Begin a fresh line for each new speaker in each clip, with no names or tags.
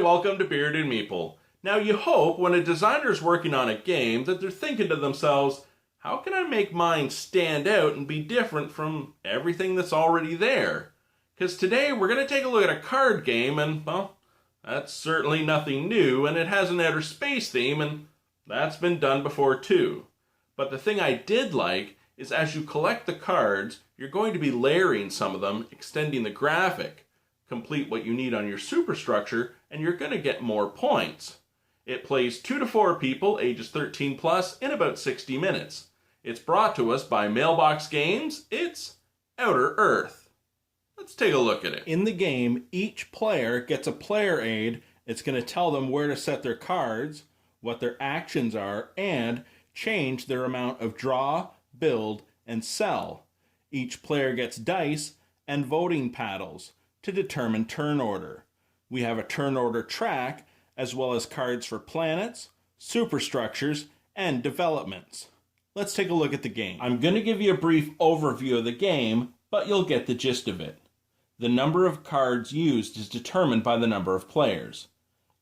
welcome to Beard and Meeple. Now you hope when a designer's working on a game that they're thinking to themselves, how can I make mine stand out and be different from everything that's already there? Because today we're going to take a look at a card game and, well, that's certainly nothing new, and it has an outer space theme, and that's been done before too. But the thing I did like is as you collect the cards, you're going to be layering some of them, extending the graphic. Complete what you need on your superstructure, and you're going to get more points. It plays 2 to 4 people, ages 13 plus, in about 60 minutes. It's brought to us by Mailbox Games. It's Outer Earth. Let's take a look at it. In the game, each player gets a player aid. It's going to tell them where to set their cards, what their actions are, and change their amount of draw, build, and sell. Each player gets dice and voting paddles to determine turn order. We have a turn order track, as well as cards for planets, superstructures, and developments. Let's take a look at the game. I'm going to give you a brief overview of the game, but you'll get the gist of it. The number of cards used is determined by the number of players.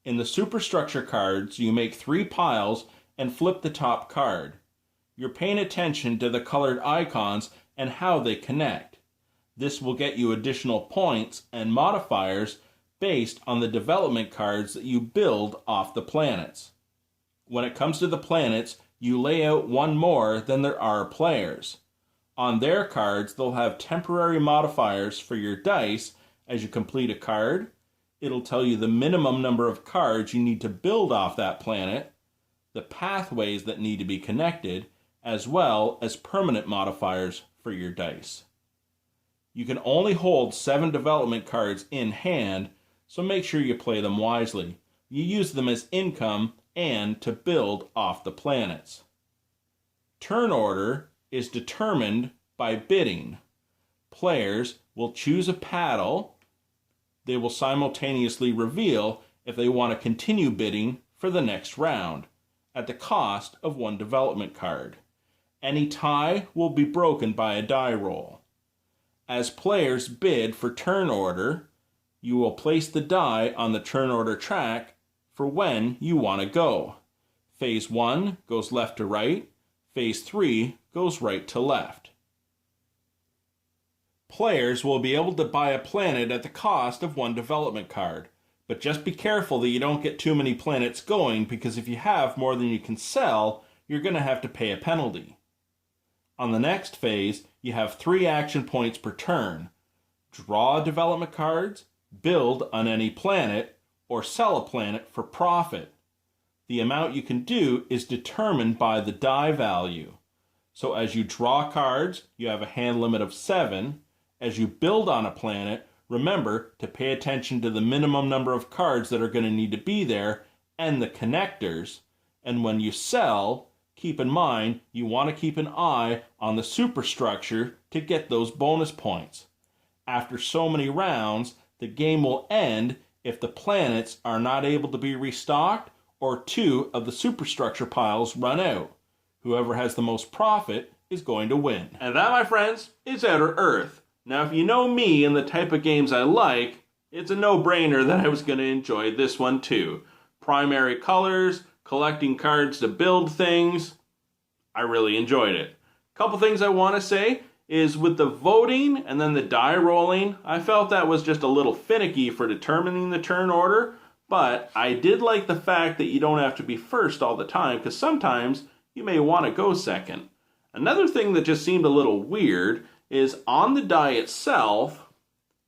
In the superstructure cards, you make 3 piles and flip the top card. You're paying attention to the colored icons and how they connect. This will get you additional points and modifiers based on the development cards that you build off the planets. When it comes to the planets, you lay out one more than there are players. On their cards, they'll have temporary modifiers for your dice. As you complete a card, it'll tell you the minimum number of cards you need to build off that planet, the pathways that need to be connected, as well as permanent modifiers for your dice. You can only hold 7 development cards in hand, so make sure you play them wisely. You use them as income and to build off the planets. Turn order is determined by bidding. Players will choose a paddle. They will simultaneously reveal if they want to continue bidding for the next round, at the cost of 1 development card. Any tie will be broken by a die roll. As players bid for turn order, you will place the die on the turn order track for when you want to go. Phase 1 goes left to right. Phase 3 goes right to left. Players will be able to buy a planet at the cost of 1 development card. But just be careful that you don't get too many planets going, because if you have more than you can sell, you're going to have to pay a penalty. On the next phase, you have 3 action points per turn. Draw development cards, build on any planet, or sell a planet for profit. The amount you can do is determined by the die value. So as you draw cards, you have a hand limit of 7. As you build on a planet, remember to pay attention to the minimum number of cards that are going to need to be there and the connectors. And when you sell, keep in mind you want to keep an eye on the superstructure to get those bonus points. After so many rounds, the game will end if the planets are not able to be restocked or 2 of the superstructure piles run out. Whoever has the most profit is going to win. And that, my friends, is Outer Earth. Now, if you know me and the type of games I like, it's a no-brainer that I was going to enjoy this one too. Primary colors, collecting cards to build things. I really enjoyed it. A couple things I want to say is with the voting and then the die rolling, I felt that was just a little finicky for determining the turn order, but I did like the fact that you don't have to be first all the time, because sometimes you may want to go second. Another thing that just seemed a little weird is on the die itself,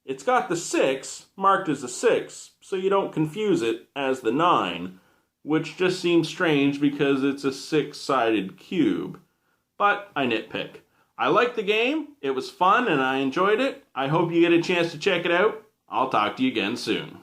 it's got the 6 marked as a 6, so you don't confuse it as the 9, which just seems strange because it's a 6-sided cube. But I nitpick. I liked the game, it was fun, and I enjoyed it. I hope you get a chance to check it out. I'll talk to you again soon.